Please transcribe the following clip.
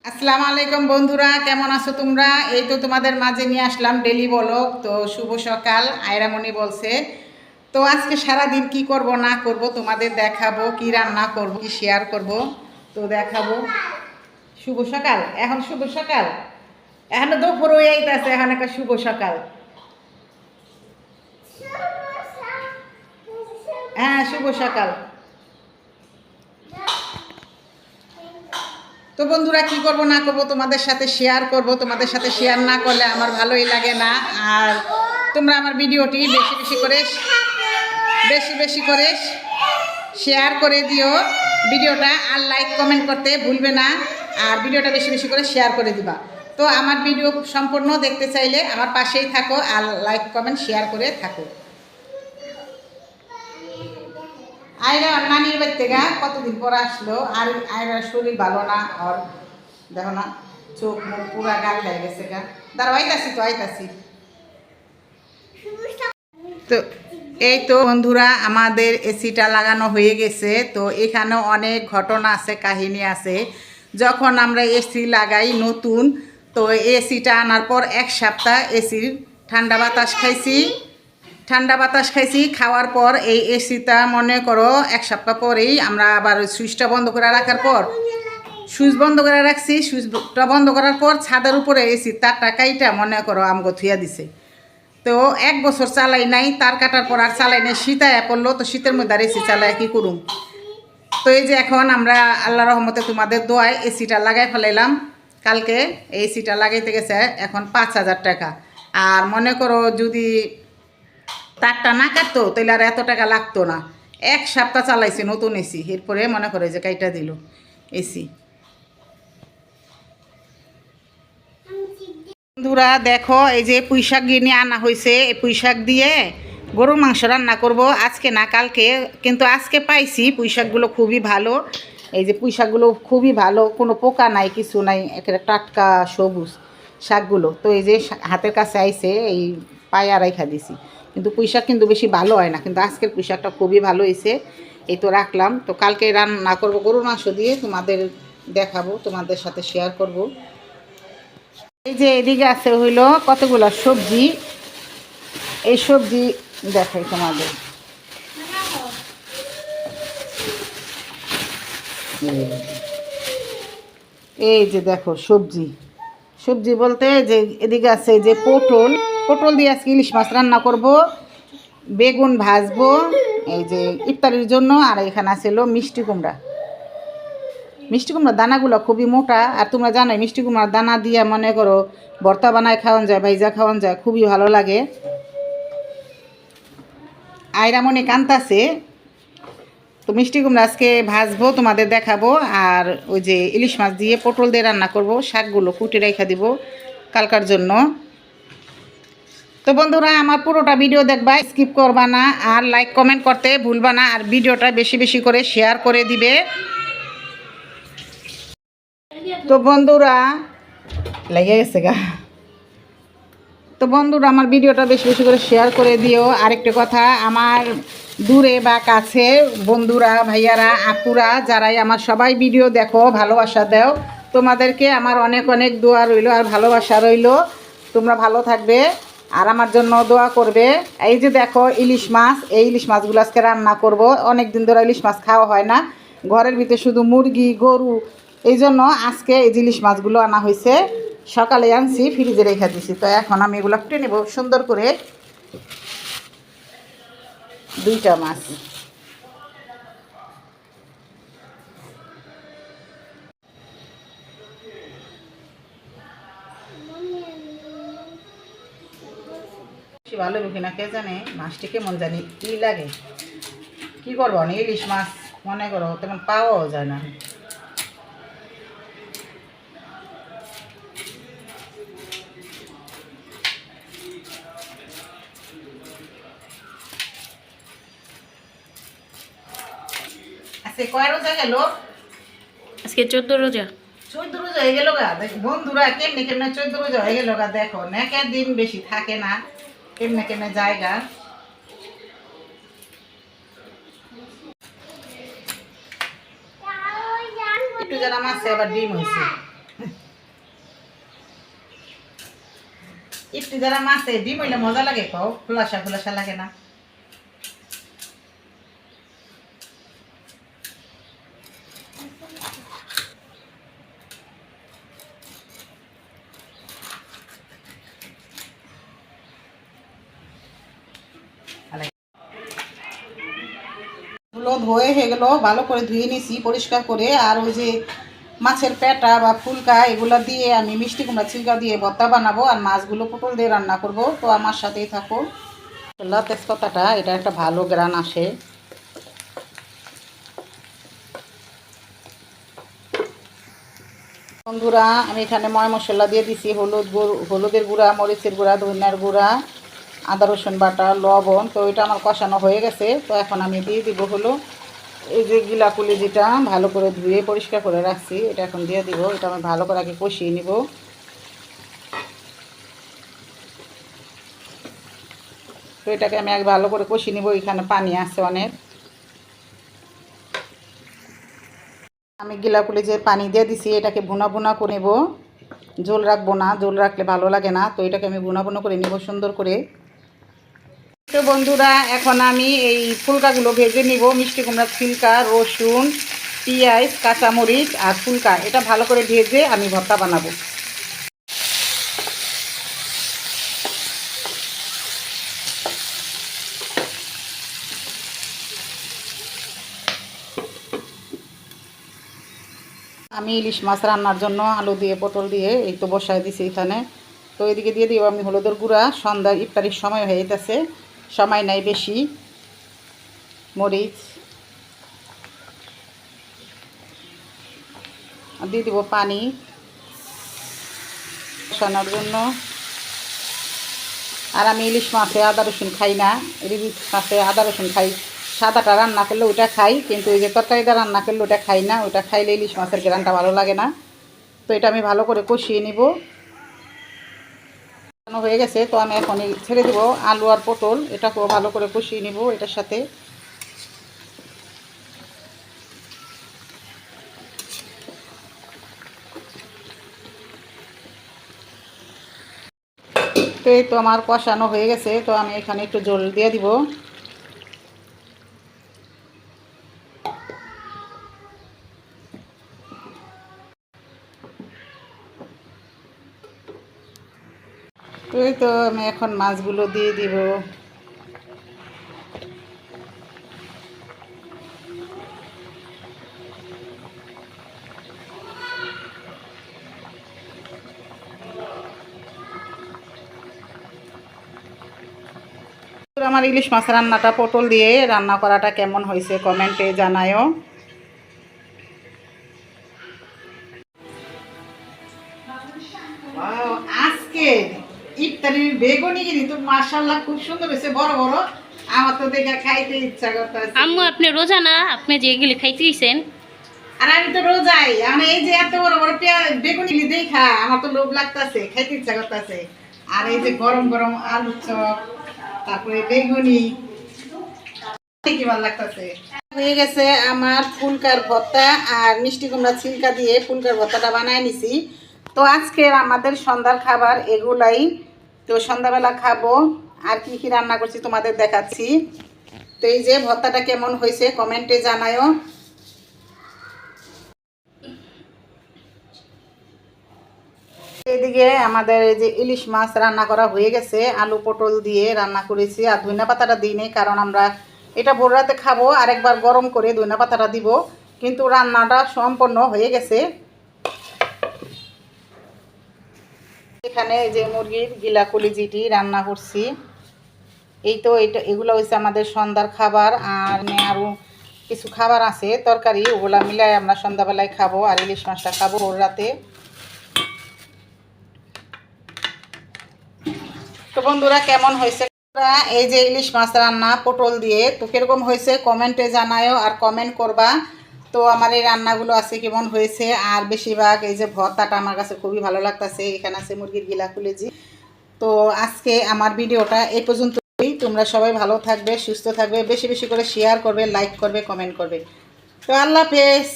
আসসালামু আলাইকুম বন্ধুরা, কেমন আছো তোমরা? এই তো তোমাদের মাঝে নিয়ে আসলাম ডেলি ব্লগ। তো শুভ সকাল, আয়রামণি বলছে। তো আজকে সারা দিন কি করব না করব তোমাদের দেখাবো, কি রান্না করব, কি শেয়ার করব, তো দেখাবো। শুভ সকাল, এখন শুভ সকাল, এখন দুপুর হয়ে যাইতেছে, এখন একটা শুভ সকাল। হ্যাঁ, শুভ সকাল। তো বন্ধুরা, কি করব না করব তোমাদের সাথে শেয়ার করব। তোমাদের সাথে শেয়ার না করলে আমার ভালোই লাগে না। আর তোমরা আমার ভিডিওটি বেশি বেশি করে শেয়ার করে দিও ভিডিওটা, আর লাইক কমেন্ট করতে ভুলবে না। আর ভিডিওটা বেশি বেশি করে শেয়ার করে দিবা। তো আমার ভিডিও সম্পূর্ণ দেখতে চাইলে আমার পাশেই থাকো, আর লাইক কমেন্ট শেয়ার করে থাকো। আয়রা নানির বাড়ি থেকে কতদিন পর আসলো, আর আয়রার শরীর ভালো না। আর দেখো না, চোখ মুখ পুরা গাল হয়ে গেছে গা। দাঁড়াও, আইতাছি। তো এই তো বন্ধুরা, আমাদের এসিটা লাগানো হয়ে গেছে। তো এখানেও অনেক ঘটনা আছে, কাহিনী আছে। যখন আমরা এসি লাগাই নতুন, তো এসিটা আনার পর এক সপ্তাহ এসির ঠান্ডা বাতাস খাইছি। খাওয়ার পর এই এসিটা মনে করো এক সপ্তাহ পরেই আমরা আবার সুইচটা বন্ধ করে রাখার পর সুইচ বন্ধ করে রাখছি। সুইচটা বন্ধ করার পর ছাদের উপরে এসি তারটা কাইটা মনে করো আমগো থুয়া দিছে। তো 1 বছর চালাই নাই, তার কাটার পর আর চালাই নাই। শীতায় পড়লো, তো শীতের মধ্যে আর এসি চালায় কি করুম। তো এই যে এখন আমরা আল্লাহ রহমতে তোমাদের দোয়ায় এসিটা লাগাই ফেলাইলাম। কালকে এই এসিটা লাগাইতে গেছে এখন 5,000 টাকা। আর মনে করো যদি তারটা না কাটতো তাহলে আর এত টাকা লাগতো না। এক সপ্তাহ চালাইছি নতুন এসি, এরপরে মনে করে যে কাইটা দিল এসি। বন্ধুরা দেখো, এই যে পুঁই শাক কিনে আনা হয়েছে। এই পুঁই শাক দিয়ে গরুর মাংস রান্না করব আজকে না কালকে, কিন্তু আজকে পাইছি। পুঁই শাকগুলো খুবই ভালো। এই যে পুঁই শাকগুলো খুবই ভালো, কোনো পোকা নাই, কিছু নাই, একেবারে টাটকা সবুজ শাকগুলো। তো এই যে হাতের কাছে আইছে, এই পায়া রাইখা দিছি। কিন্তু পুঁই শাক কিন্তু বেশি ভালো হয় না, কিন্তু আজকের পুঁই শাকটা খুবই ভালো হয়েছে। এই তো রাখলাম। তো কালকে রান্না করব গরুর মাংস দিয়ে, তোমাদের দেখাবো, তোমাদের সাথে শেয়ার করব। এই যে এদিকে আছে হইলো কতগুলো সবজি। এই সবজি দেখাই তোমাদের। এই যে দেখো সবজি সবজি বলতে যে এদিকে আছে যে পটল দিয়ে আজকে ইলিশ মাছ রান্না করব, বেগুন ভাজবো এই যে ইফতারির জন্য। আর এখানে আছে হলো মিষ্টি কুমড়া দানাগুলো খুবই মোটা। আর তোমরা জানোই মিষ্টি কুমড়ার দানা দিয়ে মনে করো ভর্তা বানায় খাওয়ান যায়, ভাইজা খাওয়ান যায়, খুবই ভালো লাগে। আয়রামণি কান্তাছে। তো মিষ্টি কুমড়া আজকে ভাজবো, তোমাদের দেখাবো। আর ওই যে ইলিশ মাছ দিয়ে পটল দিয়ে রান্না করব। শাকগুলো কুটে রেখে দিব কালকার জন্য। তো বন্ধুরা, আমার পুরোটা ভিডিও দেখবা, স্কিপ করবা না, আর লাইক কমেন্ট করতে ভুলবা না, আর ভিডিওটা বেশি বেশি করে শেয়ার করে দিবে। তো বন্ধুরা লেগে গেছে গা। তো বন্ধুরা, আমার ভিডিওটা বেশি বেশি করে শেয়ার করে দিও। আরেকটা কথা, আমার দূরে বা কাছে বন্ধুরা, ভাইয়ারা, আপুরা যারাই আমার সবাই ভিডিও দেখো, ভালোবাসা দাও। তোমাদেরকে আমার অনেক অনেক দোয়া রইল আর ভালোবাসা রইল। তোমরা ভালো থাকবে আর আমার জন্য দোয়া করবে। এই যে দেখো ইলিশ মাছ, এই ইলিশ মাছগুলো আজকে রান্না করব। অনেক দিন ধরে ইলিশ মাছ খাওয়া হয় না, ঘরের ভিতরে শুধু মুরগি গরু, এই জন্য আজকে এই ইলিশ মাছগুলো আনা হয়েছে। সকালে আনছি, ফ্রিজে রেখে দিছি। তো এখন আমি এগুলো কেটে নেব সুন্দর করে। 2টা মাছ। ভালো বুঝি না, কে জানে মাছটি কেমন জানি কি লাগে। কি করবো, ইলিশ মাছ মনে করো তেমন পাওয়াও যায় না। আজকে কয় রোজা গেল? আজকে 14 রোজা। 14 রোজা হয়ে গেল গা। দেখ বন্ধুরা, কেমনে কেমনে 14 রোজা হয়ে গেল গা। দেখো নেকের দিন বেশি থাকে না, কেমনে কেমনে জায়গা। একটু যারা মাছে আবার ডিম হয়েছে। একটু যারা মাছে ডিম হইলে মজা লাগে কও, খোলাসা খোলাসা লাগে না। ধুয়ে হয়ে গেল, ভালো করে ধুয়ে নিয়েছি পরিষ্কার করে। আর ওই যে মাছের পেটা বা ফুলকা এগুলো দিয়ে আমি মিষ্টি কুমড়া ছিলকা দিয়ে ভর্তা বানাবো, আর মাছগুলো পটল দিয়ে রান্না করব। তো আমার সাথেই থাকো। তেজপাতাটা এটা একটা ভালো গ্রান আসে। বন্ধুরা আমি এখানে ময় মশলা দিয়ে দিছি, হলুদের গুঁড়া, মরিচের গুঁড়া, ধনিয়ার গুঁড়া, আদা রসুন বাটা, লবণ। তো এটা আমার কষানো হয়ে গেছে। তো এখন আমি দিয়ে দিব হলো এই যে গিলাকুলি, যেটা ভালো করে ধুয়ে পরিষ্কার করে রাখছি, এটা এখন দিয়ে দিব। এটা আমি ভালো করে আগে কষিয়ে নিব। তো এটাকে আমি আগে ভালো করে কষিয়ে নিব। এখানে পানি আছে অনেক। আমি গিলাকুলি যে পানি দিয়ে দিছি এটাকে ভুনা ভুনা করে নেব, ঝোল রাখবো না, ঝোল রাখলে ভালো লাগে না। তো এটাকে আমি ভুনা ভুনা করে নেব সুন্দর করে। তো বন্ধুরা এখন আমি এই ফুলকাগুলো ভেজে নিব। মিষ্টি কুমড়ার ছিলকা, রসুন, পেঁয়াজ, কাঁচামরিচ আর ফুলকা, এটা ভালো করে ভেজে আমি ভর্তা বানাবো। আমি ইলিশ মাছ রান্নার জন্য আলু দিয়ে পটল দিয়ে এই তো বসায় দিছি এখানে। তো এদিকে দিয়ে দিব আমি হলুদের গুঁড়া। সন্ধ্যার ইফতারির সময় হয়ে যেতেছে, সময় নাই বেশি। মরিচ আর দিয়ে দিব পানি বসানোর জন্য। আর আমি ইলিশ মাছে আদা রসুন খাই না। ইলিশ মাছে আদা রসুন খাই, সাদাটা রান্না করলে ওইটা খাই, কিন্তু ওই যে তরকারিটা রান্না করলে ওটা খাই না। ওইটা খাইলে ইলিশ মাছের গ্রানটা ভালো লাগে না। তো এটা আমি ভালো করে কষিয়ে নিব। হয়ে গেছে। তো আমি এখন ছেড়ে দিব আলু আর পটল, এটাকেও ভালো করে কষিয়ে নিব এটার সাথে। তো এই তো আমার কষানো হয়ে গেছে। তো আমি এখানে একটু জল দিয়ে দিব। তো এই তো আমি এখন মাছগুলো দিয়ে দিব। আমার ইলিশ মাছ রান্নাটা পটল দিয়ে রান্না করাটা কেমন হয়েছে কমেন্টে জানায়ও। আজকে ইফতারির বেগুনি কিন্তু মাশাআল্লাহ খুব সুন্দর হয়েছে, বড় বড়। আমার তো দেখে খাইতে ইচ্ছা করতেছে। আম্মু আপনি রোজা না, আপনি যে এগুলি খাইতে গেছেন? আর আমি তো রোজাই, আমি এই যে এত বড় বড় বেগুনি দেখা আমার তো লোভ লাগতেছে, খাইতে ইচ্ছা করতেছে। আর এই যে গরম গরম আলু চপ, তারপরে বেগুনি, কি ভালো লাগতেছে। হয়ে গেছে আমার ফুলকার ভর্তা আর মিষ্টি কুমড়া ছিলকা দিয়ে ফুলকার ভর্তাটা বানায় নিছি। তো আজকের আমাদের সন্ধ্যার খাবার এগুলাই। তো সন্ধ্যাবেলা খাবো। আর কি কি রান্না করছি তোমাদের দেখাচ্ছি। তো এই যে ভর্তাটা কেমন হয়েছে কমেন্টে জানায়ও। এদিকে আমাদের এই যে ইলিশ মাছ রান্না করা হয়ে গেছে, আলু পটল দিয়ে রান্না করেছি। আর ধনিয়া পাতাটা দিই নেই, কারণ আমরা এটা ভোর রাতে খাবো, আরেকবার গরম করে ধনিয়া পাতাটা দিব। কিন্তু রান্নাটা সম্পন্ন হয়ে গেছে। এখানে এই যে মুরগির গিলা কলিজিটি রান্না করছি। এই তো এগুলো হচ্ছে আমাদের সন্ধ্যার খাবার। আর আরও কিছু খাবার আছে তরকারি, ওগুলা মিলাই আমরা সন্ধ্যাবেলায় খাবো। আর ইলিশ মাছটা খাবো ভোর রাতে। তো বন্ধুরা কেমন হয়েছে, এই যে ইলিশ মাছ রান্না পটল দিয়ে, তো কিরকম হয়েছে কমেন্টে জানায়ও আর কমেন্ট করবা। তো আমার এই রান্নাগুলো আছে কেমন হয়েছে। আর বেশিরভাগ এই যে ভর্তাটা আমার কাছে খুবই ভালো লাগতেছে। এখানে আছে মুরগির গিলা কলিজি। তো আজকে আমার ভিডিওটা এই পর্যন্তই। তোমরা সবাই ভালো থাকবে, সুস্থ থাকবে, বেশি বেশি করে শেয়ার করবে, লাইক করবে, কমেন্ট করবে। তো আল্লাহ হাফেজ।